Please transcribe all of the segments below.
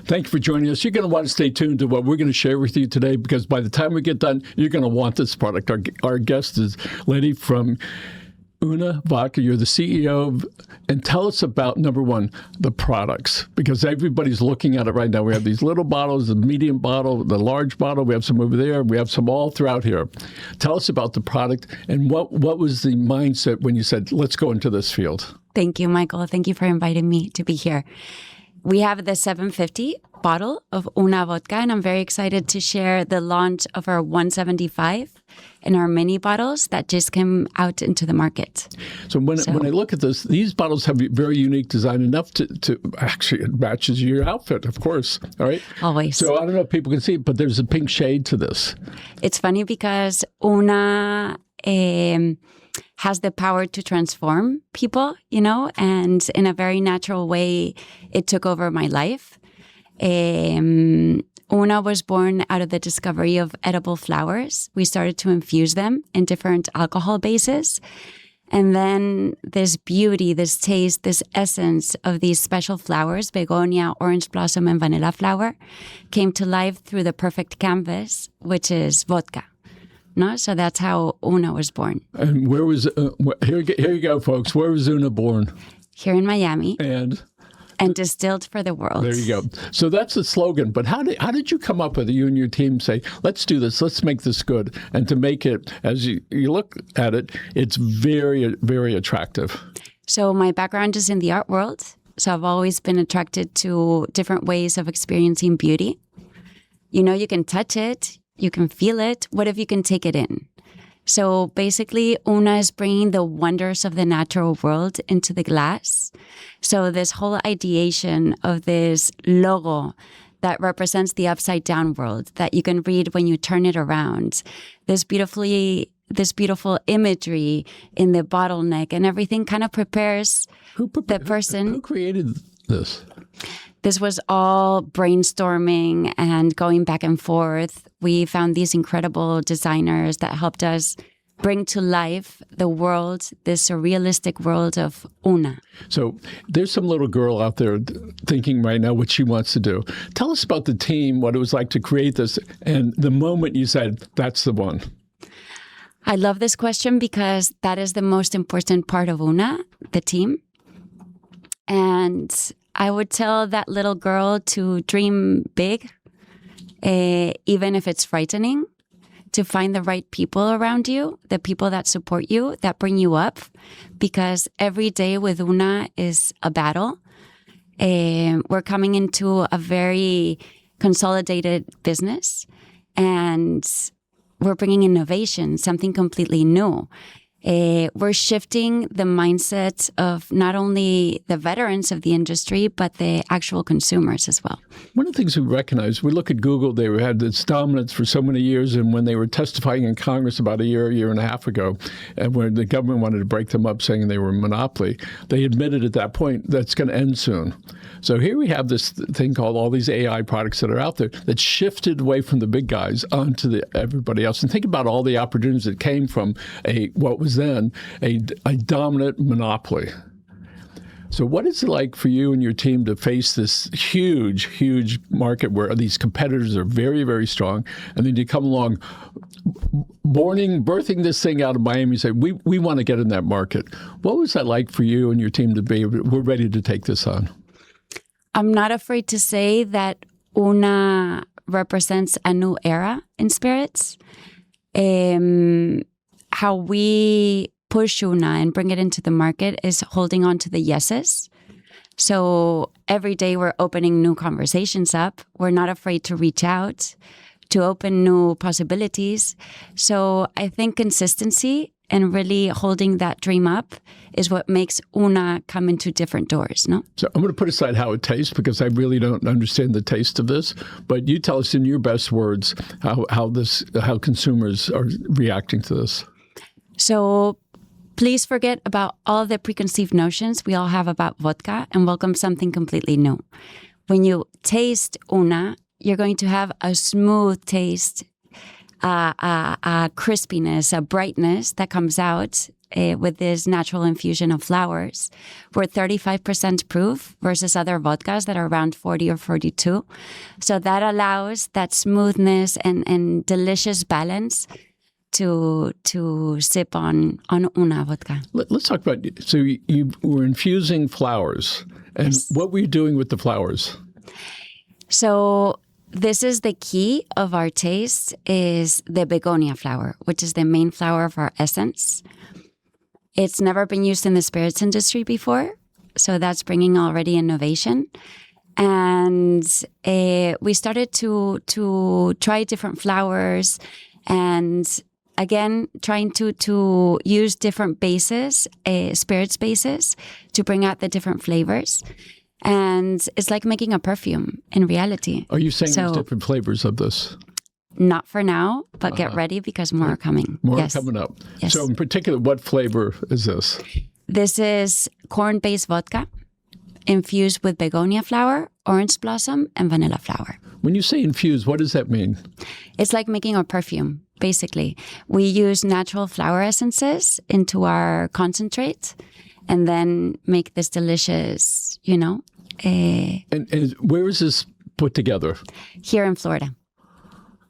Thank you for joining us. You're going to want to stay tuned to what we're going to share with you today, because by the time we get done, you're going to want this product. Our guest is Lenny from UNA Vodka. You're the CEO and tell us about, number one, the products, because everybody's looking at it right now. We have these little bottles, the medium bottle, the large bottle. We have some over there. We have some all throughout here. Tell us about the product and what was the mindset when you said, let's go into this field? Thank you, Michael. Thank you for inviting me to be here. We have the 750 bottle of UNA Vodka, and I'm very excited to share the launch of our 175 and our mini bottles that just came out into the market. So when I look at this, these bottles have a very unique design, enough to actually, it matches your outfit, of course, all right? Always. So I don't know if people can see it, but there's a pink shade to this. It's funny because UNA has the power to transform people, and in a very natural way, it took over my life. UNA was born out of the discovery of edible flowers. We started to infuse them in different alcohol bases. And then this beauty, this taste, this essence of these special flowers, begonia, orange blossom, and vanilla flower, came to life through the perfect canvas, which is vodka. No, so that's how UNA was born. And where was, here you go, folks. Where was UNA born? Here in Miami. And distilled for the world. There you go. So that's the slogan. But how did you come up with it? You and your team say, let's do this. Let's make this good. And to make it, as you look at it, it's very, very attractive. So my background is in the art world. So I've always been attracted to different ways of experiencing beauty. You can touch it. You can feel it. What if you can take it in? So basically, UNA is bringing the wonders of the natural world into the glass. So this whole ideation of this logo that represents the upside down world that you can read when you turn it around, this beautiful imagery in the bottleneck, and everything kind of prepares the person. Who created this? This was all brainstorming and going back and forth. We found these incredible designers that helped us bring to life the world, this surrealistic world of UNA. So there's some little girl out there thinking right now what she wants to do. Tell us about the team, what it was like to create this, and the moment you said, that's the one. I love this question because that is the most important part of UNA, the team. And I would tell that little girl to dream big, even if it's frightening, to find the right people around you, the people that support you, that bring you up, because every day with UNA is a battle. We're coming into a very consolidated business, and we're bringing innovation, something completely new. We're shifting the mindset of not only the veterans of the industry, but the actual consumers as well. One of the things we recognize, we look at Google, they had its dominance for so many years, and when they were testifying in Congress about a year and a half ago, and when the government wanted to break them up saying they were a monopoly, they admitted at that point that's going to end soon. So here we have this thing called all these AI products that are out there that shifted away from the big guys onto everybody else. And think about all the opportunities that came from what was then a dominant monopoly. So what is it like for you and your team to face this huge, huge market where these competitors are very, very strong, and then you come along birthing this thing out of Miami, you say, we want to get in that market. What was that like for you and your team to be, we're ready to take this on? I'm not afraid to say that UNA represents a new era in spirits. How we push UNA and bring it into the market is holding on to the yeses. So every day we're opening new conversations up. We're not afraid to reach out, to open new possibilities. So I think consistency and really holding that dream up is what makes UNA come into different doors, no? So I'm going to put aside how it tastes because I really don't understand the taste of this. But you tell us in your best words how consumers are reacting to this. So please forget about all the preconceived notions we all have about vodka and welcome something completely new. When you taste UNA, you're going to have a smooth taste, a crispiness, a brightness that comes out with this natural infusion of flowers. We're 35% proof versus other vodkas that are around 40 or 42. So that allows that smoothness and delicious balance to sip on Una vodka. Let's talk about, so you were infusing flowers. And Yes. what were you doing with the flowers? So this is the key of our taste, is the begonia flower, which is the main flower of our essence. It's never been used in the spirits industry before, so that's bringing already innovation. And we started to try different flowers, and again, trying to use different bases, spirits bases, to bring out the different flavors. And it's like making a perfume in reality. Are you saying there's different flavors of this? Not for now, but get ready because more are coming. More Yes. coming up. Yes. So in particular, what flavor is this? This is corn-based vodka infused with begonia flower, orange blossom, and vanilla flower. When you say infused, what does that mean? It's like making a perfume, basically. We use natural flower essences into our concentrate and then make this delicious, And where is this put together? here in Florida.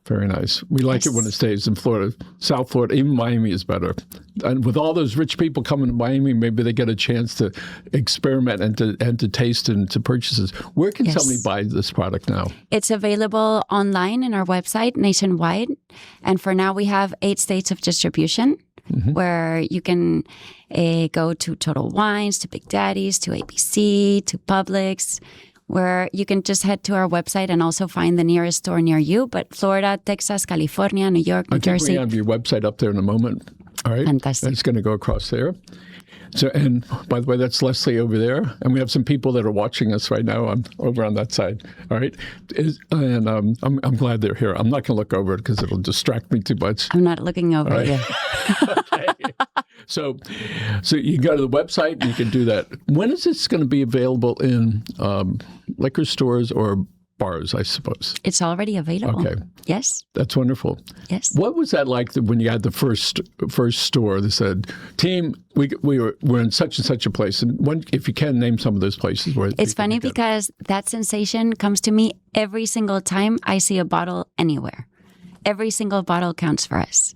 Very nice. We like it when it stays in Florida. South Florida, even Miami is better. And with all those rich people coming to Miami, maybe they get a chance to experiment and to taste and to purchases. Where can somebody buy this product now? It's available online in our website nationwide. And for now, we have 8 states of distribution where you can go to Total Wines, to Big Daddy's, to ABC, to Publix, where you can just head to our website and also find the nearest store near you. But Florida, Texas, California, New York, New Jersey. We have your website up there in a moment. All right. Fantastic. It's going to go across there. So, and by the way, that's Leslie over there. And we have some people that are watching us right now over on that side. All right. I'm glad they're here. I'm not going to look over it because it'll distract me too much. I'm not looking over you. Okay. So you go to the website and you can do that. When is this going to be available in liquor stores or bars, I suppose? It's already available. Okay. Yes. That's wonderful. Yes. What was that like when you had the first store that said, "Team, we're in such and such a place"? And if you can name some of those places where it's funny because that sensation comes to me every single time I see a bottle anywhere. Every single bottle counts for us.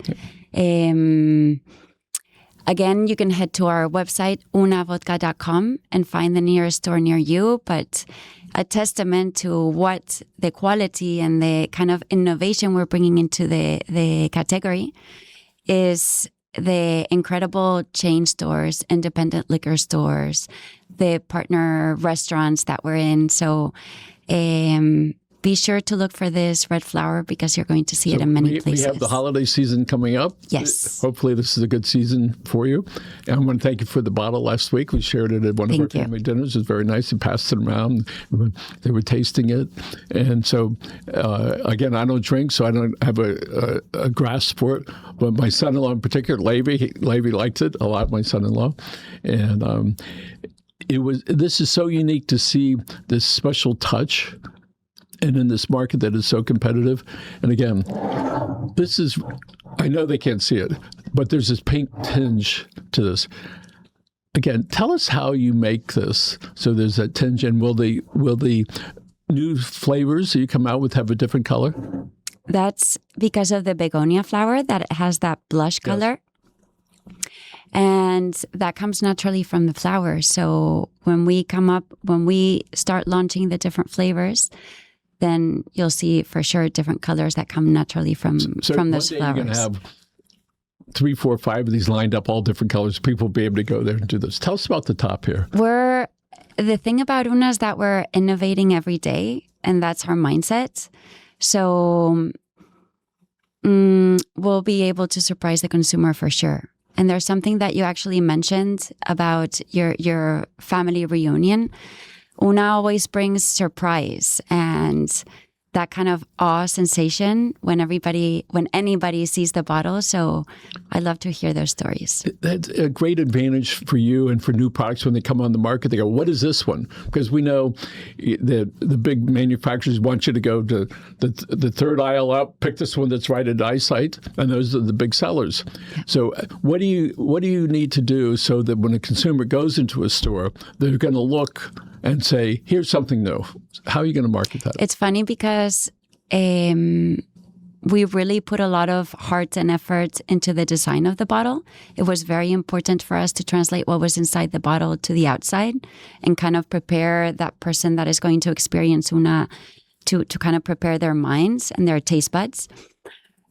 Again, you can head to our website, unavodka.com, and find the nearest store near you. But a testament to what the quality and the kind of innovation we're bringing into the category is the incredible chain stores, independent liquor stores, the partner restaurants that we're in. So be sure to look for this red flower because you're going to see it in many places. We have the holiday season coming up. Yes. Hopefully this is a good season for you. And I want to thank you for the bottle last week. We shared it at one of our family dinners. It was very nice. You passed it around. They were tasting it. And so, again, I don't drink, so I don't have a grasp for it. But my son-in-law in particular, Levy liked it a lot, my son-in-law. And this is so unique to see this special touch. And in this market that is so competitive. And again, I know they can't see it, but there's this pink tinge to this. Again, tell us how you make this. So there's that tinge, and will the new flavors that you come out with have a different color? That's because of the begonia flower, that it has that blush color. And that comes naturally from the flower. So when we start launching the different flavors, then you'll see for sure different colors that come naturally from those flowers. You're going to have 3, 4, 5 of these lined up, all different colors. People will be able to go there and do this. Tell us about the top here. The thing about Una is that we're innovating every day, and that's our mindset. So we'll be able to surprise the consumer for sure. And there's something that you actually mentioned about your family reunion. Una always brings surprise, and that kind of awe sensation when anybody sees the bottle. So I love to hear those stories. That's a great advantage for you and for new products when they come on the market. They go, what is this one? Because we know the big manufacturers want you to go to the third aisle up, pick this one that's right at eyesight, and those are the big sellers. Yeah. So what do you need to do so that when a consumer goes into a store, they're going to look and say, here's something new? How are you going to market that? It's funny because we really put a lot of heart and effort into the design of the bottle. It was very important for us to translate what was inside the bottle to the outside and kind of prepare that person that is going to experience Una to kind of prepare their minds and their taste buds.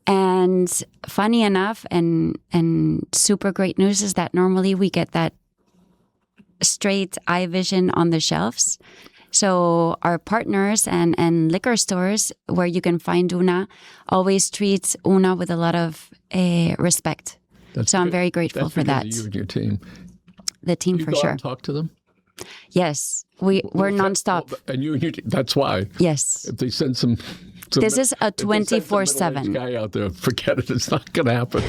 And funny enough, and super great news is that normally we get that straight eye vision on the shelves. So our partners and liquor stores where you can find Una always treats Una with a lot of respect. So I'm very grateful for that. You and your team. The team for sure. You go out and talk to them? Yes, we're nonstop. And you and your team, that's why. Yes. If they send some this is a 24/7 guy out there, forget it. It's not going to happen.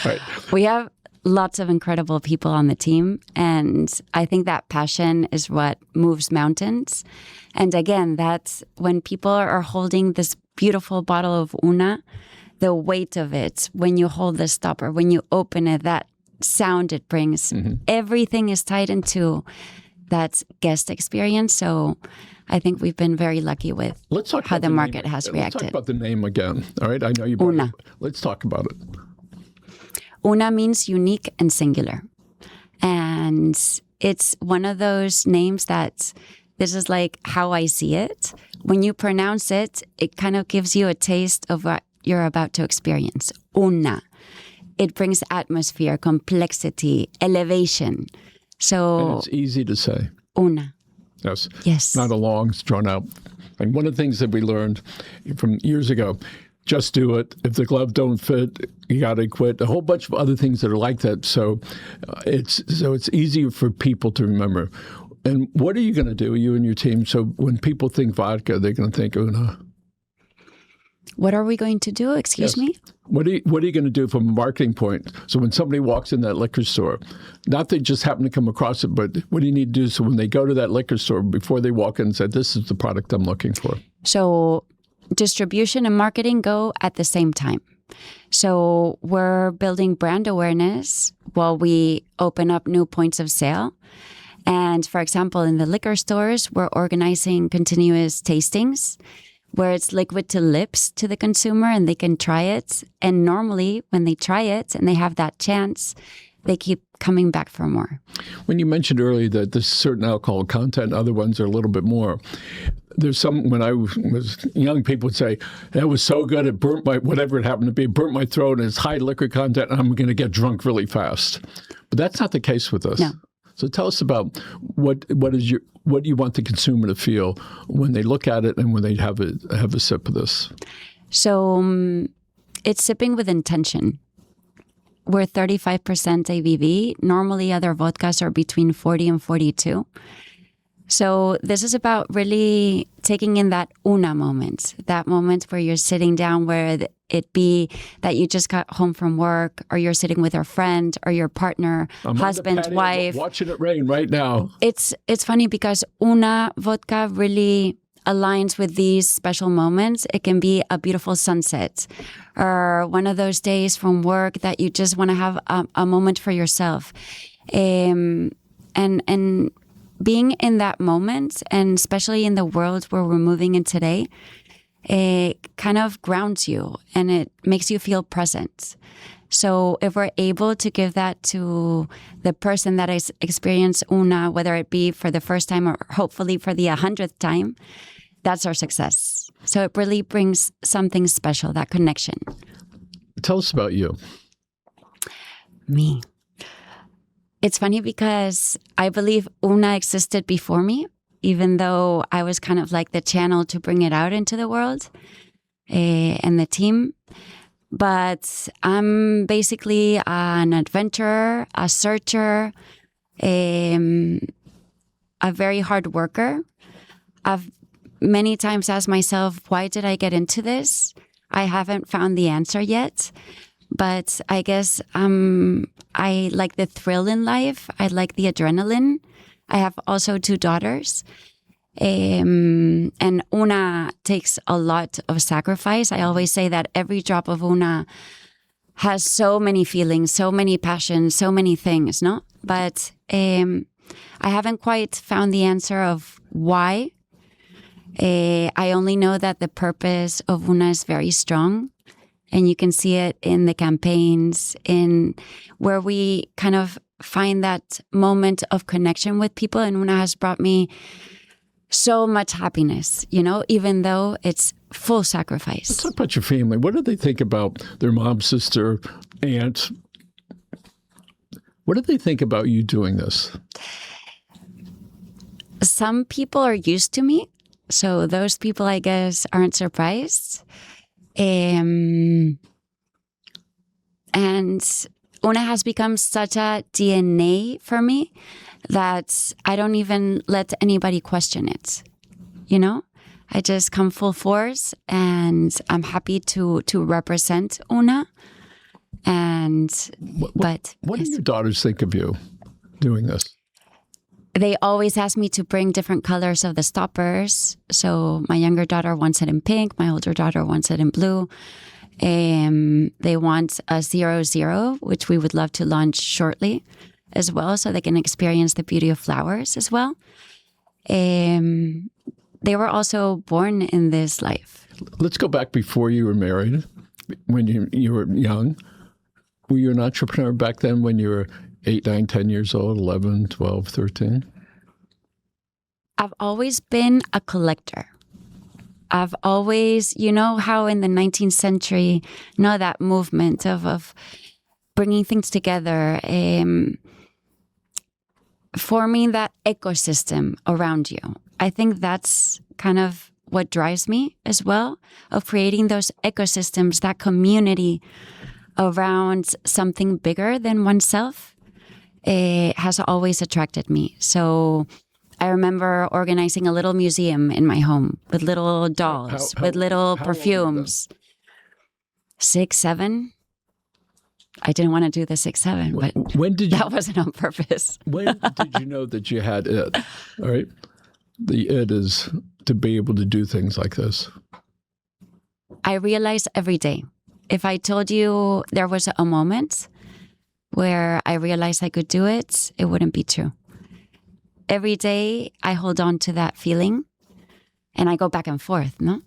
Right. We have lots of incredible people on the team. And I think that passion is what moves mountains. And again, that's when people are holding this beautiful bottle of Una, the weight of it, when you hold the stopper, when you open it, that sound it brings, everything is tied into that guest experience. So I think we've been very lucky with how the market has reacted. Let's talk about the name again. All right. I know you Una. Let's talk about it. Una means unique and singular. And it's one of those names that this is like how I see it. When you pronounce it, it kind of gives you a taste of what you're about to experience. Una. It brings atmosphere, complexity, elevation. So and it's easy to say. Una. Yes. Yes. Not a long, drawn out. And one of the things that we learned from years ago, just do it. If the glove don't fit, you got to quit. A whole bunch of other things that are like that. So it's easier for people to remember. And what are you going to do, you and your team? So when people think vodka, they're going to think Una. What are we going to do? Excuse me? What are you going to do from a marketing point? So when somebody walks in that liquor store, not they just happen to come across it, but what do you need to do so when they go to that liquor store, before they walk in and say, this is the product I'm looking for? So distribution and marketing go at the same time. So we're building brand awareness while we open up new points of sale. And for example, in the liquor stores, we're organizing continuous tastings where it's liquid to lips to the consumer and they can try it. And normally when they try it and they have that chance, they keep coming back for more. When you mentioned earlier that there's certain alcohol content, other ones are a little bit more. There's some, when I was young, people would say, that was so good, it burnt my, whatever it happened to be, it burnt my throat and it's high liquor content and I'm going to get drunk really fast. But that's not the case with us. No. So tell us about what do you want the consumer to feel when they look at it and when they have a sip of this? So it's sipping with intention. We're 35% ABV. Normally other vodkas are between 40 and 42. So this is about really taking in that Una moment, that moment where you're sitting down, where it be that you just got home from work, or you're sitting with a friend or your partner, husband, wife. Watching it rain right now. It's funny because Una Vodka really aligns with these special moments. It can be a beautiful sunset or one of those days from work that you just want to have a moment for yourself. And being in that moment, and especially in the world where we're moving in today, it kind of grounds you and it makes you feel present. So if we're able to give that to the person that has experienced Una, whether it be for the first time or hopefully for the 100th time, that's our success. So it really brings something special, that connection. Tell us about you. Me. It's funny because I believe Una existed before me, even though I was kind of like the channel to bring it out into the world and the team. But I'm basically an adventurer, a searcher, a very hard worker. I've many times asked myself, why did I get into this? I haven't found the answer yet, but I guess I like the thrill in life. I like the adrenaline. I have also 2 daughters. And Una takes a lot of sacrifice. I always say that every drop of Una has so many feelings, so many passions, so many things, no? But I haven't quite found the answer of why. I only know that the purpose of Una is very strong. And you can see it in the campaigns, in where we kind of find that moment of connection with people. And Una has brought me so much happiness, you know, even though it's full sacrifice. Let's talk about your family. What do they think about their mom, sister, aunt? What do they think about you doing this? Some people are used to me. So those people, I guess, aren't surprised. And Una has become such a DNA for me that I don't even let anybody question it. You know, I just come full force, and I'm happy to represent Una. And what do your daughters think of you doing this? They always ask me to bring different colors of the stoppers. So my younger daughter wants it in pink. My older daughter wants it in blue. They want a 00, which we would love to launch shortly as well, so they can experience the beauty of flowers as well. They were also born in this life. Let's go back before you were married, when you were young. Were you an entrepreneur back then when you were 8, 9, 10 years old, 11, 12, 13? I've always been a collector. I've always, you know how in the 19th century, that movement of bringing things together, forming that ecosystem around you. I think that's kind of what drives me as well, of creating those ecosystems, that community around something bigger than oneself. Has always attracted me. So I remember organizing a little museum in my home with little dolls, with little perfumes. 6, 7. I didn't want to do the 6, 7, but that wasn't on purpose. When did you know that you had it? All right. The it is to be able to do things like this. I realize every day. If I told you there was a moment where I realized I could do it, it wouldn't be true. Every day I hold on to that feeling and I go back and forth, no?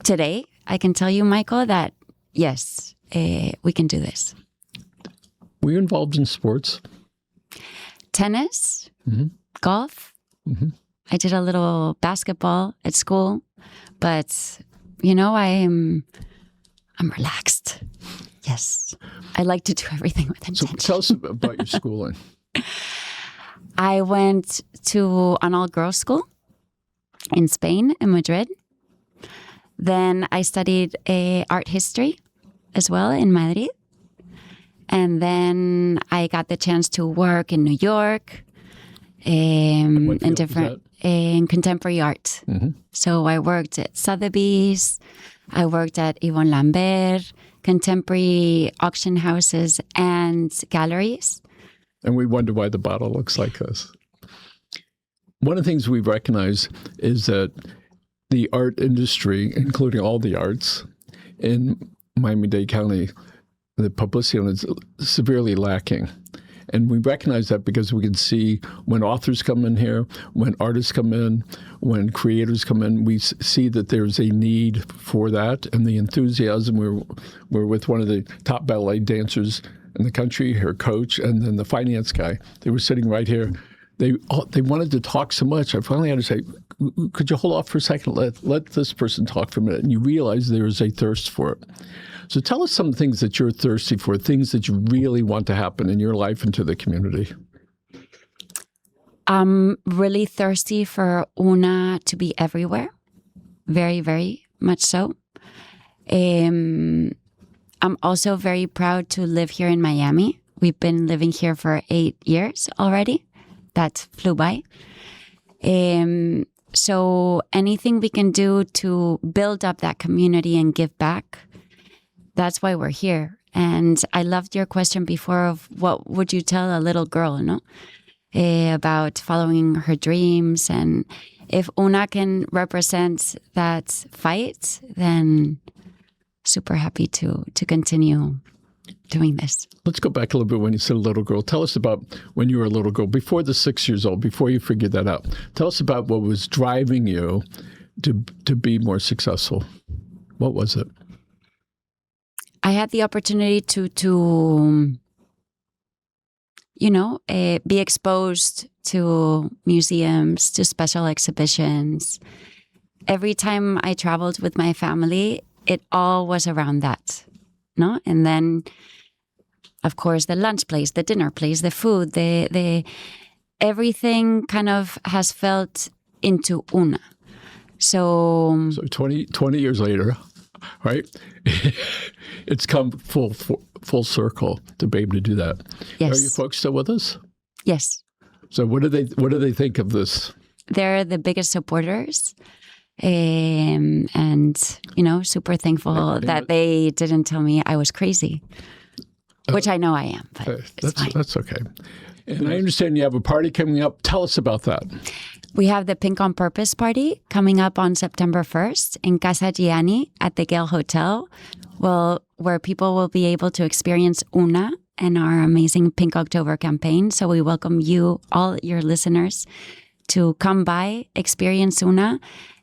Today, I can tell you, Michael, that yes, we can do this. Were you involved in sports? Tennis, golf. I did a little basketball at school, but you know, I'm relaxed. Yes. I like to do everything with intention. So tell us about your schooling. I went to an all-girls school in Spain, in Madrid. Then I studied art history as well in Madrid. And then I got the chance to work in New York in contemporary art. So I worked at Sotheby's. I worked at Yvon Lambert, contemporary auction houses and galleries. And we wonder why the bottle looks like this. One of the things we recognize is that the art industry, including all the arts in Miami-Dade County, the publicity on it is severely lacking. And we recognize that because we can see when authors come in here, when artists come in, when creators come in, we see that there's a need for that. And the enthusiasm, we're with one of the top ballet dancers in the country, her coach, and then the finance guy. They were sitting right here. They wanted to talk so much. I finally had to say, could you hold off for a second? Let this person talk for a minute. And you realize there is a thirst for it. So tell us some things that you're thirsty for, things that you really want to happen in your life and to the community. I'm really thirsty for Una to be everywhere. Very, very much so. I'm also very proud to live here in Miami. We've been living here for 8 years already. That flew by. So anything we can do to build up that community and give back, that's why we're here. And I loved your question before of what would you tell a little girl, no? About following her dreams. And if Una can represent that fight, then super happy to continue doing this. Let's go back a little bit when you said a little girl. Tell us about when you were a little girl, before the 6 years old, before you figured that out. Tell us about what was driving you to be more successful. What was it? I had the opportunity to be exposed to museums, to special exhibitions. Every time I traveled with my family, it all was around that, no? And then, of course, the lunch place, the dinner place, the food, the everything kind of has felt into Una. So 20 years later, right? It's come full circle to be able to do that. Yes. Are you folks still with us? Yes. So what do they think of this? They're the biggest supporters. And, super thankful that they didn't tell me I was crazy, which I know I am, but it's fine. That's okay. And I understand you have a party coming up. Tell us about that. We have the Pink on Purpose party coming up on September 1st in Casa Gianni at the Gale Hotel, where people will be able to experience Una and our amazing Pink October campaign. So we welcome you, all your listeners, to come by, experience Una,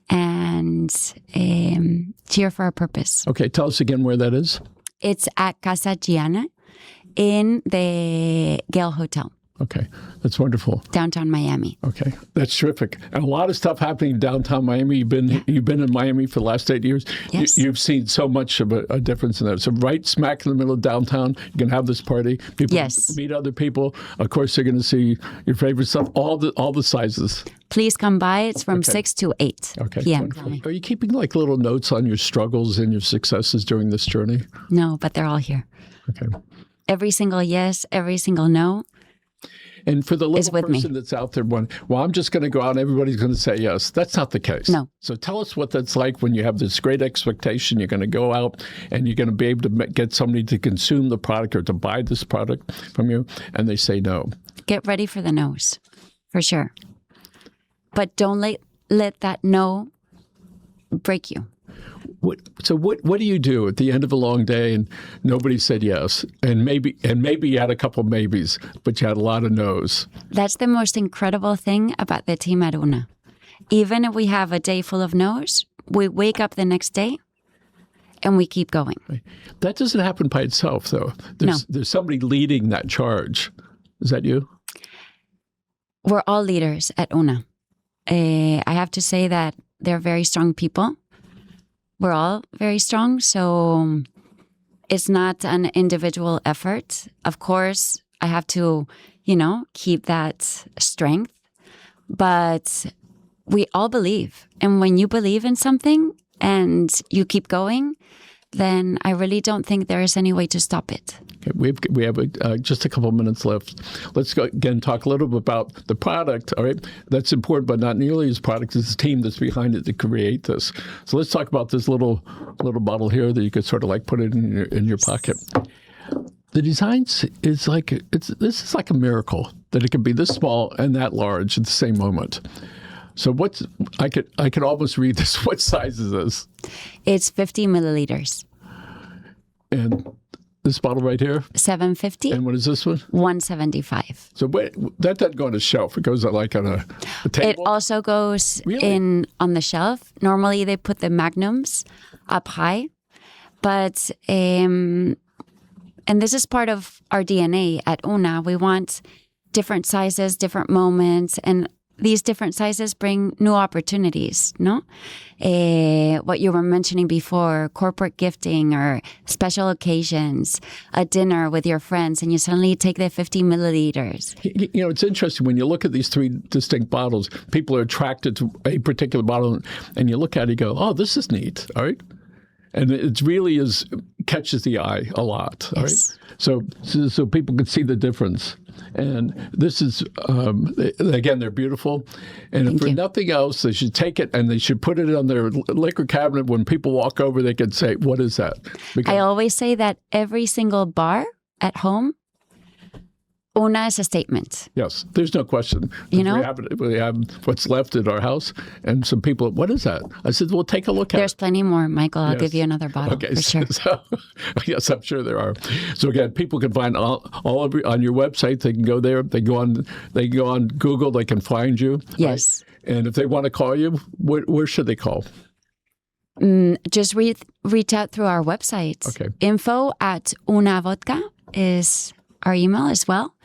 and cheer for our purpose. Okay, tell us again where that is. It's at Casa Gianni in the Gale Hotel. Okay, that's wonderful. Downtown Miami. Okay, that's terrific. And a lot of stuff happening in downtown Miami. You've been in Miami for the last 8 years. Yes. You've seen so much of a difference in that. So right smack in the middle of downtown, you can have this party. People meet other people. Of course, they're going to see your favorite stuff. All the sizes. Please come by. It's from 6 to 8 p.m. Are you keeping like little notes on your struggles and your successes during this journey? No, but they're all here. Okay. Every single yes, every single no. And for the little person that's out there, I'm just going to go out and everybody's going to say yes. That's not the case. No. So tell us what that's like when you have this great expectation. You're going to go out and you're going to be able to get somebody to consume the product or to buy this product from you, and they say no. Get ready for the no's, for sure. But don't let that no break you. What do you do at the end of a long day and nobody said yes, and maybe you had a couple maybes, but you had a lot of no's? That's the most incredible thing about the team at Una. Even if we have a day full of no's, we wake up the next day and we keep going. That doesn't happen by itself, though. There's somebody leading that charge. Is that you? We're all leaders at Una. I have to say that they're very strong people. We're all very strong, so it's not an individual effort. Of course, I have to, keep that strength, but we all believe. And when you believe in something and you keep going, then I really don't think there is any way to stop it. Okay, we have just a couple of minutes left. Let's go again talk a little bit about the product. All right, that's important, but not nearly as product as the team that's behind it to create this. So let's talk about this little bottle here that you could sort of like put it in your pocket. The design is this is like a miracle that it can be this small and that large at the same moment. So I could almost read this. What size is this? It's 50 milliliters. And this bottle right here? 750. And what is this one? 175. So that doesn't go on a shelf. It goes like on a table? It also goes on the shelf. Normally they put the magnums up high. But, and this is part of our DNA at Una. We want different sizes, different moments, and these different sizes bring new opportunities, no? What you were mentioning before, corporate gifting or special occasions, a dinner with your friends, and you suddenly take the 50 milliliters. It's interesting when you look at these three distinct bottles, people are attracted to a particular bottle, and you look at it and go, oh, this is neat, all right? And it really catches the eye a lot. All Yes. right. So people can see the difference. And this is, again, they're beautiful. And if for nothing else, they should take it and they should put it on their liquor cabinet. When people walk over, they can say, what is that? I always say that every single bar at home, Una is a statement. Yes, there's no question. You know? We have what's left at our house, and some people, what is that? I said, well, take a look at There's it. plenty more, Michael. I'll Yes. give you another bottle Okay, for sure. So, yes, I'm sure there are. So again, people can find all on your website. They can go there. They go on Google. They can find you. Yes. Right? And if they want to call you, where should they call? Just reach out through our website. Okay. info@unavodka is our email as well.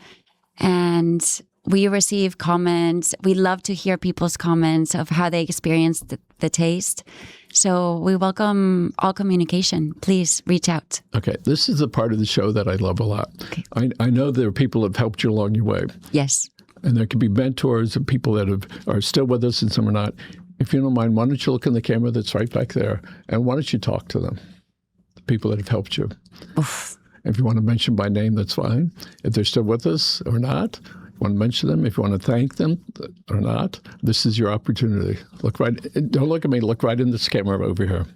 And we receive comments. We love to hear people's comments of how they experienced the taste. So we welcome all communication. Please reach out. Okay. This is the part of the show that I love a lot. Okay. I know there are people that have helped you along your way. Yes. And there could be mentors and people that are still with us and some are not. If you don't mind, why don't you look in the camera that's right back there, and why don't you talk to them, the people that have helped you. Oof. If you want to mention by name, that's fine. If they're still with us or not, you want to mention them. If you want to thank them or not, this is your opportunity. Don't look at me, look right in this camera over here.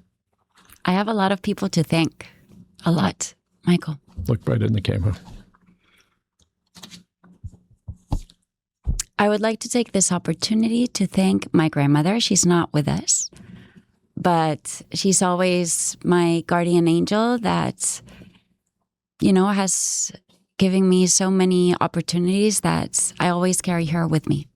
I have a lot of people to thank. A lot, Michael. Look right in the camera. I would like to take this opportunity to thank my grandmother. She's not with us, but she's always my guardian angel that, has given me so many opportunities that I always carry her with me.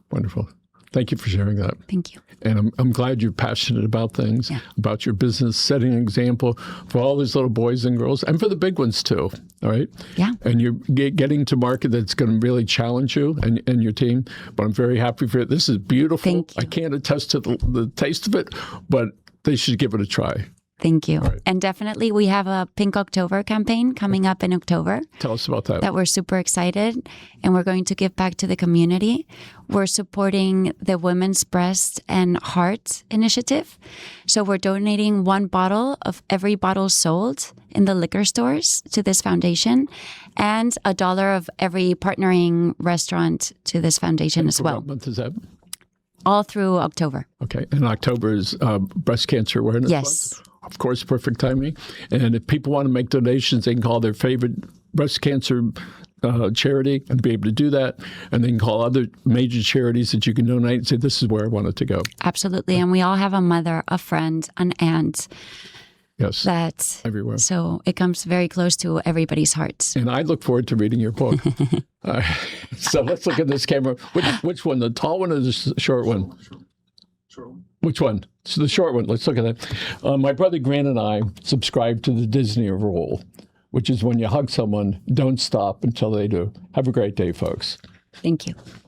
Wonderful. Thank you for sharing that. Thank you. And I'm glad you're passionate about things, about your business, setting an example for all these little boys and girls, and for the big ones too, all right? Yeah. And you're getting to market that's going to really challenge you and your team. But I'm very happy for it. This is beautiful. Thank you. I can't attest to the taste of it, but they should give it a try. Thank you. Right. And definitely we have a Pink October campaign coming up in October. Tell us about that. That we're super excited, and we're going to give back to the community. We're supporting the Women's Breast and Heart Initiative. So we're donating 1 bottle of every bottle sold in the liquor stores to this foundation, and $1 of every partnering restaurant to this foundation as well. What month is that? All through October. Okay. And October is Breast Cancer Awareness Yes. Month. Of course, perfect timing. And if people want to make donations, they can call their favorite breast cancer charity and be able to do that. And they can call other major charities that you can donate and say, this is where I want it to go. Absolutely. And we all have a mother, a friend, an aunt. Yes. That everywhere. So it comes very close to everybody's hearts. And I look forward to reading your book. So let's look at this camera. Which one? The tall one or the short one? Short one. Which one? So the short one. Let's look at that. My brother Grant and I subscribe to the Disney rule, which is when you hug someone, don't stop until they do. Have a great day, folks. Thank you.